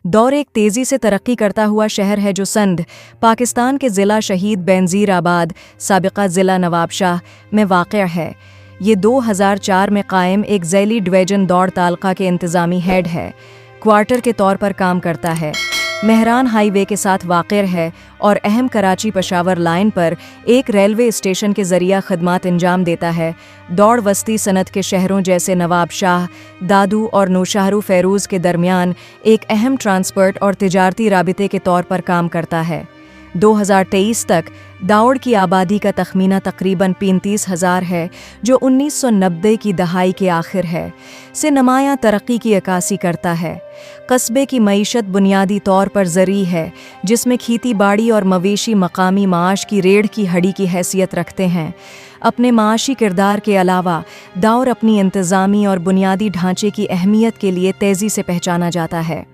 दौर एक तेज़ी से तरक्की करता हुआ शहर है जो संध, पाकिस्तान के ज़िला शहीद बेनज़ीर आबाद, साबिक़ा ज़िला नवाबशाह में वाक़या है। ये 2004 में कायम एक ज़ैली डिवीज़न दौड़ तालका के इंतज़ामी हेड है। क्वार्टर के तौर पर काम करता है। मेहरान हाईवे के साथ वाक़िर है और अहम कराची पेशावर लाइन पर एक रेलवे स्टेशन के ज़रिया खदमात अंजाम देता है। दौड़ वस्ती सनत के शहरों जैसे नवाबशाह, दादू और नौशहरु फ़ैरूज़ के दरमियान एक अहम ट्रांसपोर्ट और तिजारती राबिते के तौर पर काम करता है। 2023 तक दाउड़ की आबादी का तखमीना तकरीबन 35,000 है, जो 1990 की दहाई के आखिर है से नुमायां तरक्की की अक्कासी करता है। कस्बे की मईशत बुनियादी तौर पर ज़री है, जिसमें खेती बाड़ी और मवेशी मकामी माश की रीढ़ की हड्डी की हैसियत रखते हैं। अपने माशी किरदार के अलावा दाउड़ अपनी इंतज़ामी और बुनियादी ढांचे की अहमियत के लिए तेज़ी से पहचाना जाता है।